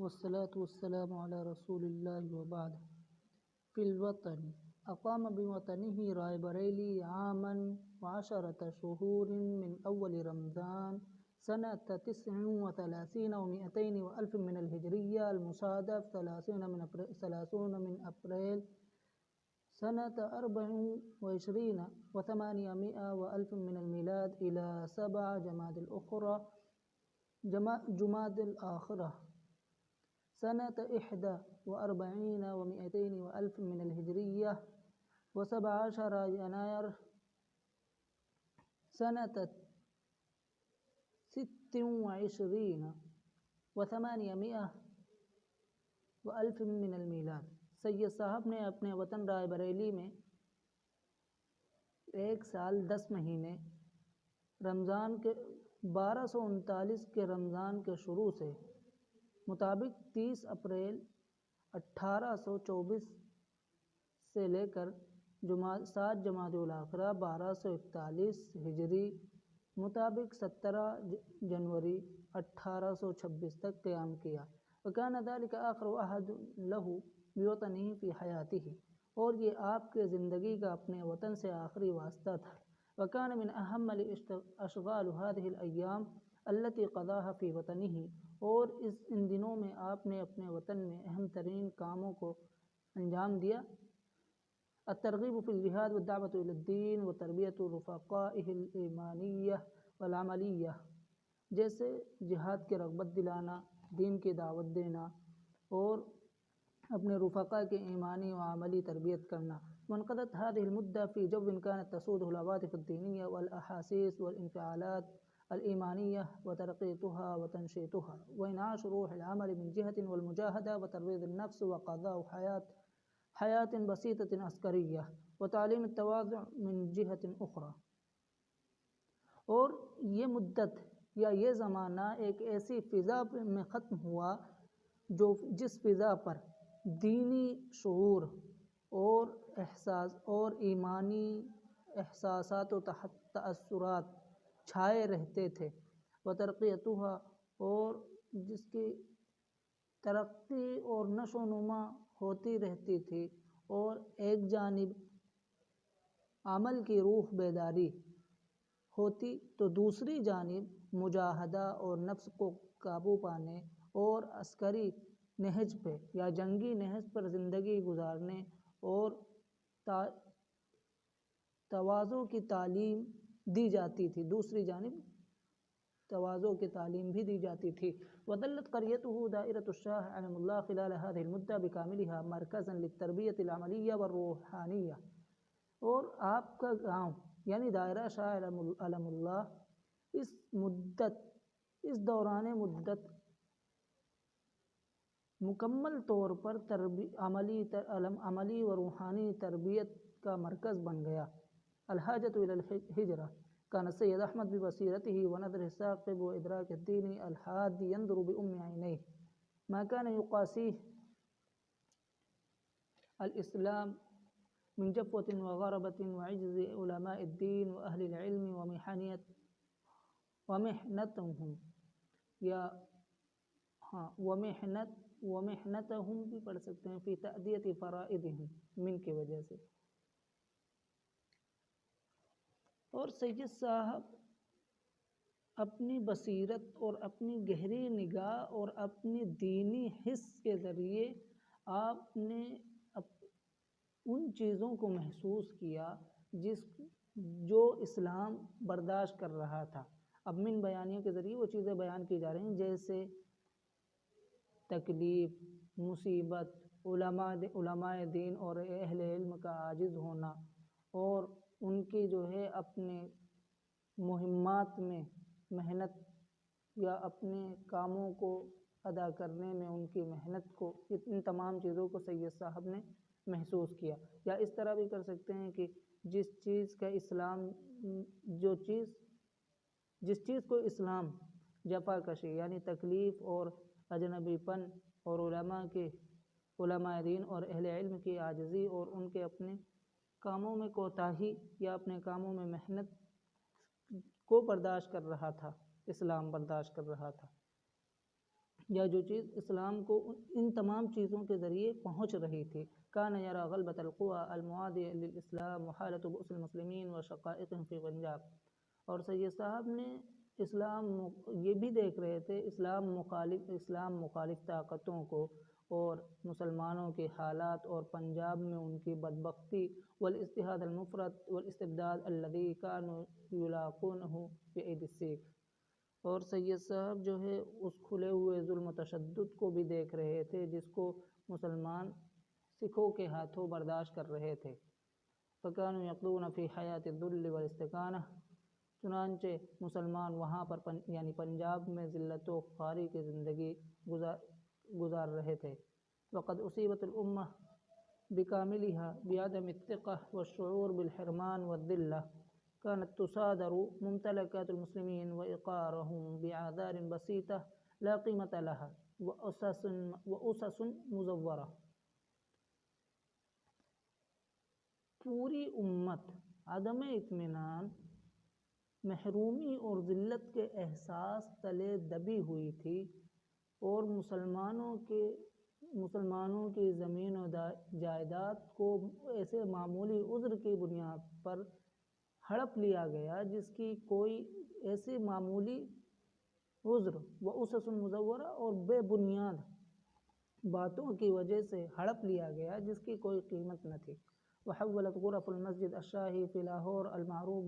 والصلاة والسلام على رسول الله وبعد. في الوطن أقام بوطنه رائے بریلی عاما وعشرة شهور من أول رمضان سنة 39 و200 وألف من الهجرية المصادف 30 من أبريل سنة 24 و800 وألف من الميلاد إلى 7 جماد الآخرة سنة 41 و200 وألف من الهجرية و17 يناير سنة 26 و800 وألف من الميلاد. سید صاحب نے اپنے وطن رائے بریلی میں 1 سال 10 مہینے رمضان کے 1239 کے رمضان کے شروع سے مطابق 30 اپریل 1824 سے لے کر 7 جمادی الاخرہ 1241 ہجری مطابق 17 جنوری 1826 تک قیام کیا. وكان ذلك آخر عہد له بوطنه في حياته، اور یہ آپ کے زندگی کا اپنے وطن سے آخری واسطہ تھا. وكان من أهم أشغال هذه الأيام التي قضاها في وطنه، اور ان دنوں میں آپ نے اپنے وطن میں اہم ترین کاموں کو انجام دیا. الترغیب في الجهاد والدعوة إلى الدين وتربية رفقائه الإيمانية والعملية، جیسے جہاد کی رغبت دلانا، دین کی دعوت دینا اور اپنے رفقاء کے ایمانی و عملی تربیت کرنا. وانقضت هذه المدة في جو كانت تسوده العواطف الدينية والأحاسيس والانفعالات الإيمانية وترقيتها وتنشيطها وإنعاش روح العمل من جهة والمجاهدة وترويض النفس وقضاء حياة بسيطة عسكرية وتعليم التواضع من جهة أخرى. اور یہ مدت یا یہ زمانہ ایک ایسی فضا میں ختم ہوا جس فضا پر دینی شعور اور احساس اور ایمانی احساسات و تأثرات چھائے رہتے تھے. وترقیتها، اور جس کی ترقی اور نشو و نما ہوتی رہتی تھی، اور ایک جانب عمل کی روح بیداری ہوتی تو دوسری جانب مجاہدہ اور نفس کو قابو پانے اور عسکری نہج پہ یا جنگی نہج پر زندگی گزارنے اور تواضع کی تعلیم دی جاتی تھی. دوسری جانب تواضع کی تعلیم بھی دی جاتی تھی. وظلت قريته دائرة الشاہ علم اللہ خلال هذه المدة بكاملها مركزا للتربية العملية والروحانية، اور آپ کا گاؤں یعنی دائرہ شاہ علم اللہ اس دوران مدت مکمل طور پر عملی و روحانی تربیت کا مرکز بن گیا. الحاجة إلى الهجرة. كان السيد أحمد ببصيرته ونظره الثاقب وإدراك الدين الحاد ينظر بأم عينيه ما كان يقاسيه الإسلام من جفوة وغربة وعجز علماء الدين وأهل العلم ومحنتهم بھی پڑھ سکتے ہیں فی تأدیت فرائضهم من کی وجہ سے. اور سید صاحب اپنی بصیرت اور اپنی گہری نگاہ اور اپنی دینی حس کے ذریعے آپ نے ان چیزوں کو محسوس کیا جو اسلام برداشت کر رہا تھا. اب من بیانیوں کے ذریعے وہ چیزیں بیان کی جا رہی ہیں، جیسے تکلیف، مصیبت، علماء دین اور اہل علم کا عاجز ہونا، اور ان کی جو ہے اپنے مہمات میں محنت یا اپنے کاموں کو ادا کرنے میں ان کی محنت کو، ان تمام چیزوں کو سید صاحب نے محسوس کیا. یا اس طرح بھی کر سکتے ہیں کہ جس چیز کو اسلام جفا کشی یعنی تکلیف اور اجنبی پن اور علماء دین اور اہل علم کی عاجزی اور ان کے اپنے کاموں میں کوتاہی یا اپنے کاموں میں محنت کو برداشت کر رہا تھا، اسلام برداشت کر رہا تھا. یا جو چیز اسلام کو ان تمام چیزوں کے ذریعے پہنچ رہی تھی. کان یرا غلبۃ القوى المعادیہ للاسلام وحالۃ بؤس المسلمین وشقائقهم فی پنجاب. اور سید صاحب نے یہ بھی دیکھ رہے تھے اسلام مخالف طاقتوں کو اور مسلمانوں کے حالات اور پنجاب میں ان کی بدبختی والاضطهاد المفرط والاستبداد الذي كانوا يلاقونه بأيدي السيف. اور سید صاحب جو ہے اس کھلے ہوئے ظلم و تشدد کو بھی دیکھ رہے تھے جس کو مسلمان سکھوں کے ہاتھوں برداشت کر رہے تھے. فَكَانُوا يَقْضُونَ فِي حَيَاةِ الذُّلِّ وَالِاسْتِكَانَةِ. چنانچہ مسلمان وہاں پر یعنی پنجاب میں ذلت و خواری کی زندگی گزار رہے تھے. وقد اصیبت الامہ بکاملها بعدم الثقة والشعور بالحرمان والذلة. كانت تصادر ممتلكات المسلمين وإقارهم بأعذار بسيطة لا قيمة لها وأسس مزورة. پوری امت عدم اطمینان، محرومی اور ذلت کے احساس تلے دبی ہوئی تھی اور مسلمانوں کی زمین و جائیداد کو ایسے معمولی عذر کی بنیاد پر ہڑپ لیا گیا جس کی کوئی ایسی معمولی عذر و اسس مزورہ اور بے بنیاد باتوں کی وجہ سے ہڑپ لیا گیا جس کی کوئی قیمت نہ تھی. وحولت غرف المسجد الشاہی فی لاہور المعروف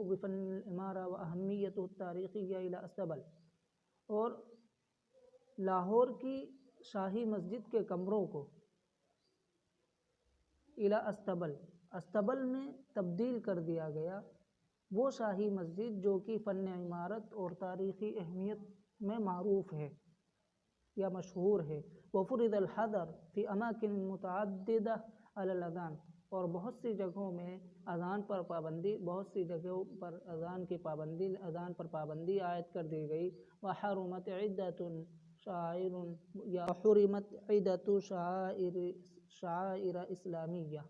بفن العمارہ واہمیتہ التاریخیہ الی استبل. اور لاہور کی شاہی مسجد کے کمروں کو الی استبل میں تبدیل کر دیا گیا. وہ شاہی مسجد جو کہ فن عمارت اور تاریخی اہمیت میں معروف ہے یا مشہور ہے. وفرض الحظر فی اماکن متعددہ علی الاذان. اور بہت سی جگہوں میں اذان پر پابندی عائد کر دی گئی. وحرمت عدۃ شعائر اسلامیہ.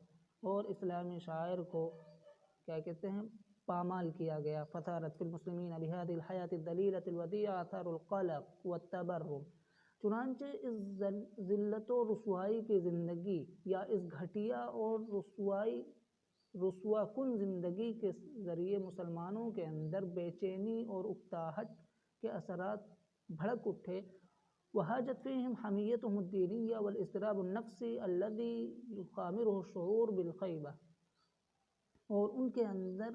اور اسلامی شاعر کو کیا کہتے ہیں پامال کیا گیا. فثارت فی المسلمین بهذه الحیاة الذلیلة الودیعة آثار القلق والتبرم. چنانچہ اس ذلت و رسوائی کی زندگی یا اس گھٹیا اور رسوا کن زندگی کے ذریعے مسلمانوں کے اندر بے چینی اور اکتاہٹ کے اثرات بھڑک اٹھے. وہاجت فیہم حمیتہم الدینیہ والاضطراب النفسی الذی یخامرہ الشعور بالخیبہ. اور ان کے اندر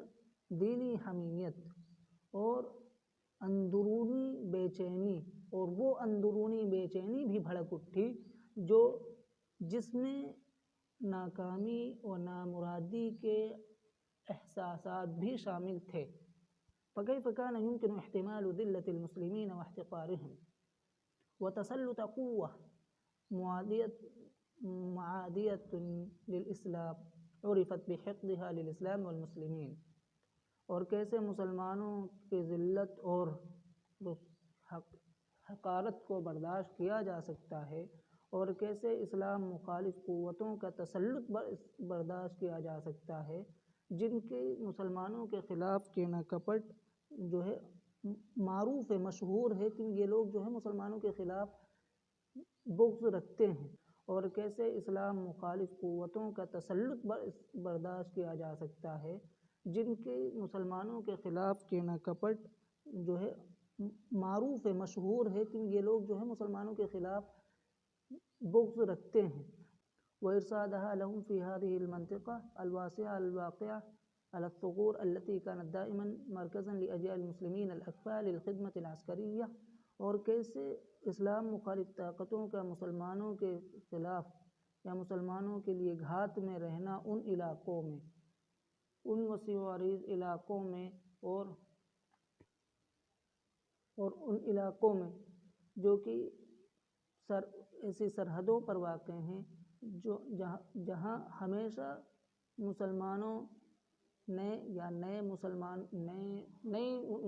دینی حمیت اور اندرونی بے چینی اور وہ اندرونی بے چینی بھی بھڑک اٹھی جس میں ناکامی و نامرادی کے احساسات بھی شامل تھے. فكيف كان يمكن احتمال ذلة المسلمين واحتقارهم وتسلط قوة معادية للإسلام عرفت بحقدها للإسلام والمسلمين. اور کیسے مسلمانوں کی ذلت اور حقارت کو برداشت کیا جا سکتا ہے اور کیسے اسلام مخالف قوتوں کا تسلط برداشت کیا جا سکتا ہے جن کے مسلمانوں کے خلاف کینہ کپٹ جو ہے معروف ہے مشہور ہے کہ یہ لوگ جو ہے مسلمانوں کے خلاف بغض رکھتے ہیں. اور کیسے اسلام مخالف قوتوں کا تسلط برداشت کیا جا سکتا ہے جن کے مسلمانوں کے خلاف کینہ کپٹ جو ہے معروف ہے مشہور ہے کہ یہ لوگ جو ہے مسلمانوں کے خلاف بغض رکھتے ہیں. وإرصادها لهم في هذه المنطقة الواسعة الواقعة على الثغور التي كانت دائما مركزا لأجيال المسلمين الأكفاء للخدمة العسكرية. اور کیسے اسلام مخالف طاقتوں کا مسلمانوں کے خلاف یا مسلمانوں کے لیے گھات میں رہنا ان علاقوں میں ان وسیع و عریض علاقوں میں اور ان علاقوں میں جو کہ ایسی سرحدوں پر واقع ہیں جہاں ہمیشہ مسلمانوں نے یا نئی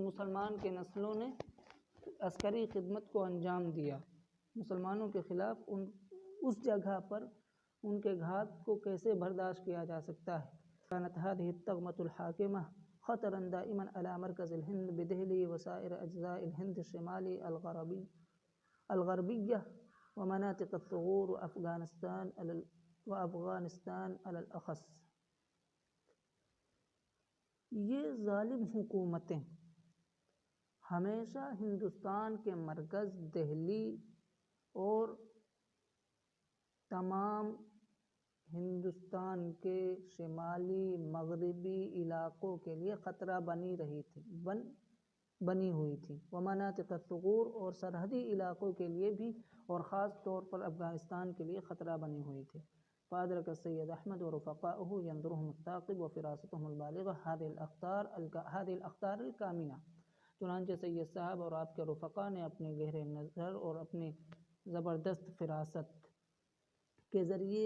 مسلمان کے نسلوں نے عسکری خدمت کو انجام دیا. مسلمانوں کے خلاف اس جگہ پر ان کے گھات کو کیسے برداشت کیا جا سکتا ہے. كانت هذه الطغمة الحاكمة خطرا دائما على مركز الهند بدهلي وسائر أجزاء الهند الشمالي الغربي الغربية ومناطق الثغور وأفغانستان على الأخص۔ یہ ظالم حکومتیں ہمیشہ ہندوستان کے مرکز دہلی اور تمام ہندوستان کے شمالی مغربی علاقوں کے لیے خطرہ بنی ہوئی تھی، ومناطق الثغور اور سرحدی علاقوں کے لیے بھی، اور خاص طور پر افغانستان کے لیے خطرہ بنی ہوئی تھی۔ فأدرك السيد أحمد ورفقاؤه ينظرهم الثاقب وفراستهم البالغة هذه الأخطار الكامنة۔ چنانچہ سید صاحب اور آپ کے رفقا نے اپنے گہرے نظر اور اپنی زبردست فراست کے ذریعے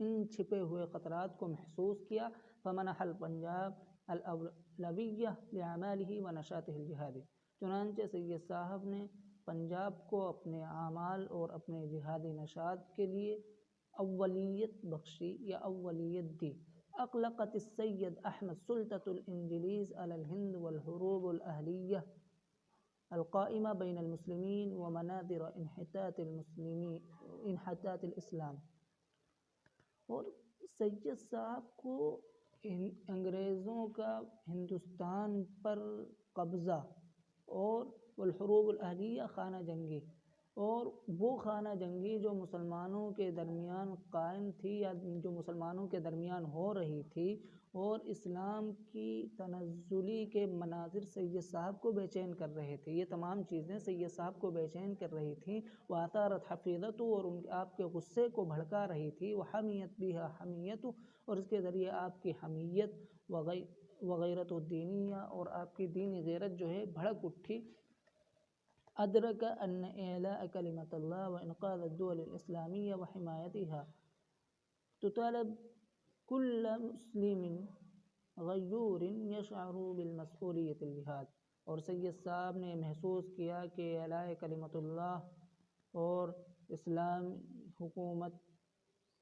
ان چھپے ہوئے خطرات کو محسوس کیا۔ فمنح الپنجاب الأولوية لأعماله ونشاطه الجهادي۔ چنانچہ سید صاحب نے پنجاب کو اپنے اعمال اور اپنے جہادی نشاط کے لیے اولیت بخشی یا اولیت دی۔ اطلقت السید احمد سلطة الانجلیز على الہند والحروب الاہلیہ القائمہ بین المسلمین ومناظر انحطاط الاسلام۔ اور سید صاحب کو انگریزوں کا ہندوستان پر قبضہ اور والحروب الاہلیہ خانہ جنگی، اور وہ خانہ جنگی جو مسلمانوں کے درمیان قائم تھی یا جو مسلمانوں کے درمیان ہو رہی تھی، اور اسلام کی تنزلی کے مناظر سید صاحب کو بے چین کر رہے تھے، یہ تمام چیزیں سید صاحب کو بے چین کر رہی تھیں۔ وَأَثَارَتْ حَفِيظَتُ، اور آپ کے غصے کو بھڑکا رہی تھی۔ وَحَمِيَتْ بِهَا حَمِيَّتُ، اور اس کے ذریعے آپ کی حمیت وغیرت الدینیہ، اور آپ کی دینی غیرت جو ہے بھڑک اٹھی۔ أدرك أن إعلاء كلمة الله وإنقاذ الدول الإسلامية وحمايتها تطالب كل مسلم غیور يشعر بالمسؤولية الجهاد۔ اور سید صاحب نے محسوس کیا کہ اعلاء کلمت اللہ اور اسلام حکومت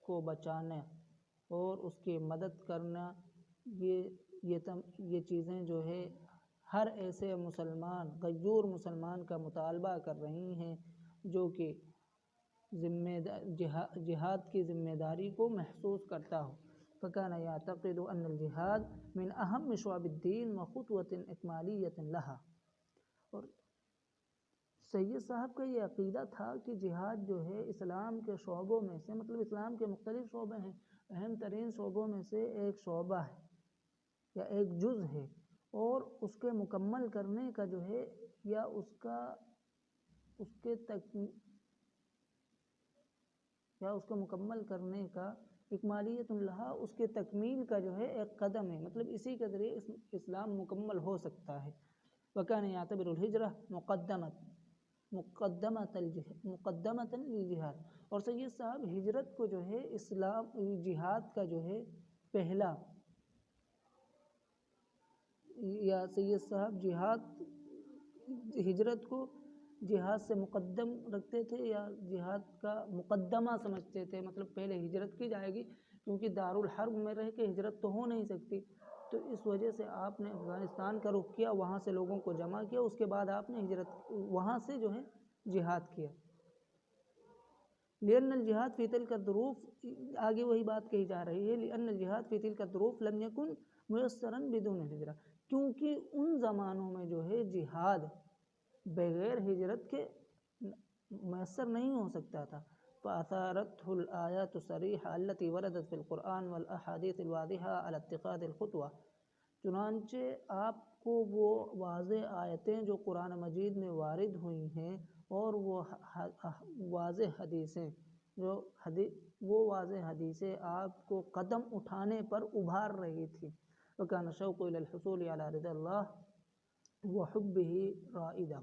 کو بچانا اور اس کی مدد کرنا، یہ چیزیں جو ہے ہر ایسے مسلمان غیور مسلمان کا مطالبہ کر رہی ہیں جو کہ جہاد کی ذمہ داری کو محسوس کرتا ہو۔ فكان يعتقد أن الجهاد من أهم شعب الدين وخطوة إكمالية لها۔ اور سید صاحب کا یہ عقیدہ تھا کہ جہاد جو ہے اسلام کے شعبوں میں سے، مطلب اسلام کے مختلف شعبے ہیں، اہم ترین شعبوں میں سے ایک شعبہ ہے یا ایک جز ہے، اور اس کے مکمل کرنے کا جو ہے یا اس کے مکمل کرنے کا اکمالیت لہا، اس کے تکمیل کا جو ہے ایک قدم ہے، مطلب اسی کے ذریعے اسلام مکمل ہو سکتا ہے۔ وَكَانَ يَعْتَبِرُ الْهِجْرَةَ مُقَدَّمَةً لِلْجِهَادِ۔ اور سید صاحب ہجرت کو جو ہے جہاد کا جو ہے پہلا، یا سید صاحب ہجرت کو جہاد سے مقدم رکھتے تھے یا جہاد کا مقدمہ سمجھتے تھے، مطلب پہلے ہجرت کی جائے گی کیونکہ دارالحرب میں رہ کے ہجرت تو ہو نہیں سکتی، تو اس وجہ سے آپ نے افغانستان کا رخ کیا، وہاں سے لوگوں کو جمع کیا، اس کے بعد آپ نے ہجرت وہاں سے جو ہے جہاد کیا۔ لأن الجهاد في تلك الظروف، آگے وہی بات کہی جا رہی ہے، لأن الجهاد في تلك الظروف لم يكن ميسرا بدون الهجرة، کیونکہ ان زمانوں میں جو ہے جہاد بغیر ہجرت کے میسر نہیں ہو سکتا تھا۔ فأثارته الآيات الصريحة التي وردت في القرآن والأحاديث الواضحة على اتخاذ الخطوة۔ چنانچہ آپ کو وہ واضح آیتیں جو قرآن مجید میں وارد ہوئی ہیں اور وہ واضح حدیثیں آپ کو قدم اٹھانے پر ابھار رہی تھی۔ وكان الشوق إلى الحصول على رضا الله وحبه رائدا۔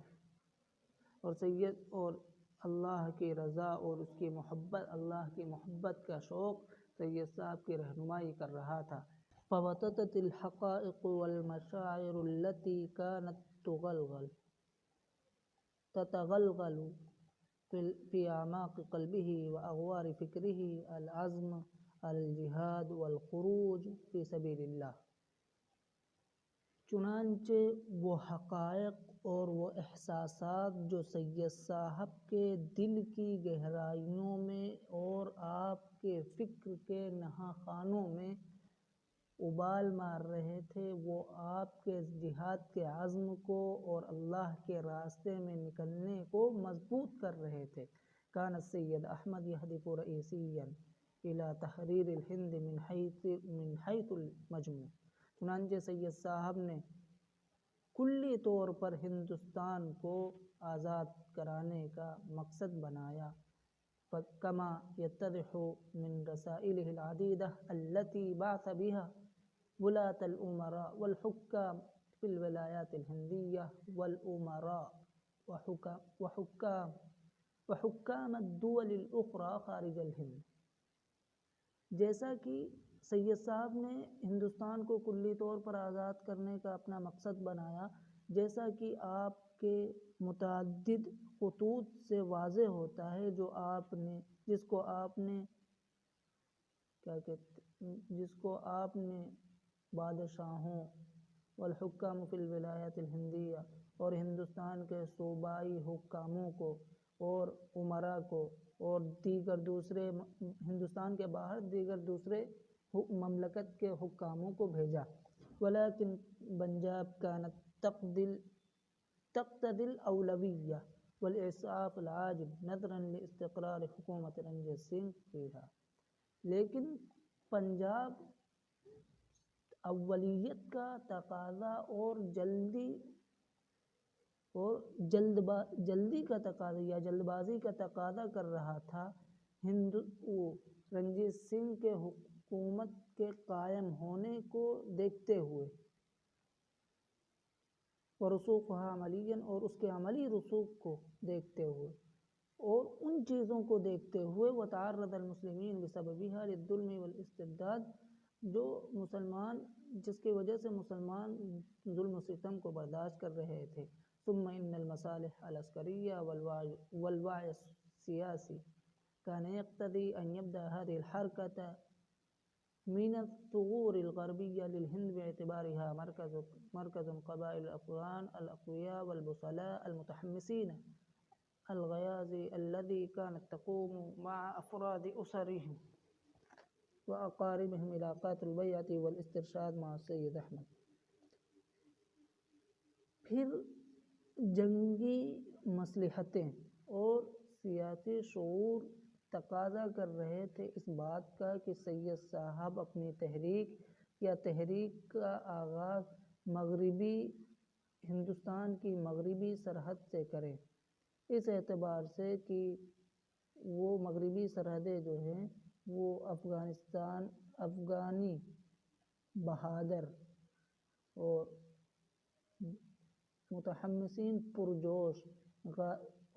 اور اللہ کی رضا اور اس کی محبت، اللہ کی محبت کا شوق سید صاحب کی رہنمائی کر رہا تھا۔ فوطدت الحقائق والمشاعر التي كانت تتغلغل في أعماق قلبه وأغوار فكره العزم على الجهاد والخروج في سبيل الله۔ چنانچہ وہ حقائق اور وہ احساسات جو سید صاحب کے دل کی گہرائیوں میں اور آپ کے فکر کے نہاخانوں میں ابال مار رہے تھے، وہ آپ کے جہاد کے عزم کو اور اللہ کے راستے میں نکلنے کو مضبوط کر رہے تھے۔ کان السید احمد یہدف رئیسیاً الی تحریر الہند من حیث المجموع۔ چنانچہ سید صاحب نے کلی طور پر ہندوستان کو آزاد کرانے کا مقصد بنایا، کما یتضح من رسائلہ العدیدہ التي بعث بها ولاة الامراء والحکام فی الولایات الہندیہ والامراء وحکام الدول الاخرى خارج الہند۔ جیسا کہ سید صاحب نے ہندوستان کو کلی طور پر آزاد کرنے کا اپنا مقصد بنایا، جیسا کہ آپ کے متعدد خطوط سے واضح ہوتا ہے، جس کو آپ نے بادشاہوں والحکام فی الولایات الہندیہ اور ہندوستان کے صوبائی حکاموں کو اور امراء کو اور دیگر دوسرے ہندوستان کے باہر دیگر دوسرے مملکت کے حکاموں کو بھیجا۔ ولیکن پنجاب کانت تقتضی الاولویہ والاسعاف العاجل نظرا لاستقرار حکومت رنجیت سنگھ فیہا۔ لیکن پنجاب اولیت کا تقاضا اور جلدی کا تقاضا یا جلد بازی کا تقاضا کر رہا تھا، رنجیت سنگھ کے حکومت کے قائم ہونے کو دیکھتے ہوئے ورسوخها عملیاً اور اس کے عملی رسوخ کو دیکھتے ہوئے اور ان چیزوں کو دیکھتے ہوئے وتعرض المسلمین بسببها للظلم والاستبداد، جس کی وجہ سے مسلمان ظلم و ستم کو برداشت کر رہے تھے۔ ثم ان المصالح العسکریہ والوعی السیاسی كان يقتضي أن يبدأ هذه الحركة من الثغور الغربية للهند باعتبارها مركز قبائل الأفغان الأقوياء والبسلاء المتحمسين الغياظ الذي كانت تقوم مع أفراد أسرهم وأقاربهم علاقات البيعة والاسترشاد مع السيد أحمد۔ پھر جنگی مصلحتیں اور سیاسی شعور تقاضا کر رہے تھے اس بات کا کہ سید صاحب اپنی تحریک کا آغاز ہندوستان کی مغربی سرحد سے کریں، اس اعتبار سے کہ وہ مغربی سرحدیں جو ہیں وہ افغانی بہادر اور متحمسین پرجوش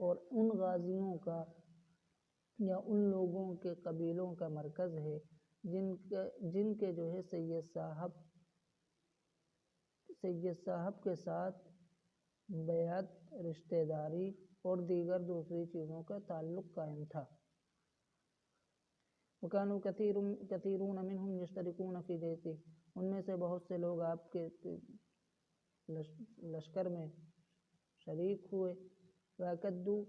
اور ان غازیوں کا یا ان لوگوں کے قبیلوں کا مرکز ہے جن کے جو ہے سید صاحب کے ساتھ بیعت، رشتہ داری اور دیگر دوسری چیزوں کا تعلق قائم تھا۔ وَكَانُوا كَثِيرُونَ مِنْهُمْ يَشْتَرِكُونَ فِي جَيْشِهِ، ان میں سے بہت سے لوگ آپ کے لشکر میں شریک ہوئے۔ وَأَكَدُّوا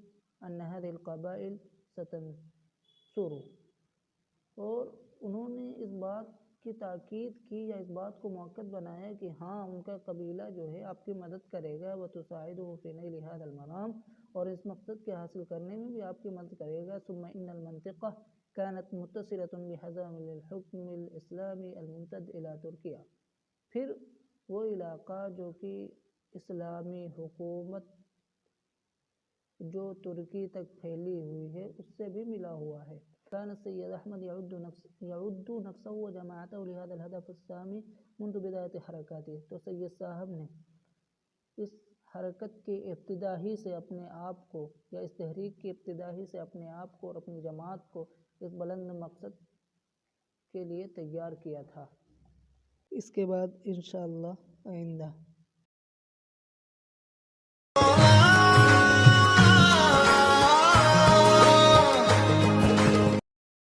أَنَّ هَذِهِ الْقَبَائِلَ سَتَنْصُرُ، اور انہوں نے اس بات کی تاکید کی یا اس بات کو مؤکد بنایا کہ ہاں ان کا قبیلہ جو ہے آپ کی مدد کرے گا، وَتُسَاعِدُهُ فِي نَيْلِ هَذَا الْمَرَامِ، اور اس مقصد کے حاصل کرنے میں بھی آپ کی مدد کرے گا۔ ثُمَّ إِنَّ الْمَنْطِقَةَ كَانَتْ مُتَّصِلَةً بِحَزَامِ الْحُكْمِ الْإِسْلَامِي الْمُمْتَدِّ إِلَى ترکیہ۔ پھر وہ علاقہ جو کہ اسلامی حکومت جو ترکی تک پھیلی ہوئی ہے اس سے بھی ملا ہوا ہے۔ كان السيد أحمد يعد نفسه وجماعته لهذا الهدف السامي منذ بداية حركاته، تو سید صاحب نے اس حرکت کے ابتدا ہی سے اپنے آپ کو یا اس تحریک کی ابتدا ہی سے اپنے آپ کو اور اپنی جماعت کو اس بلند مقصد کے لیے تیار کیا تھا۔ اس کے بعد انشاءاللہ آئندہ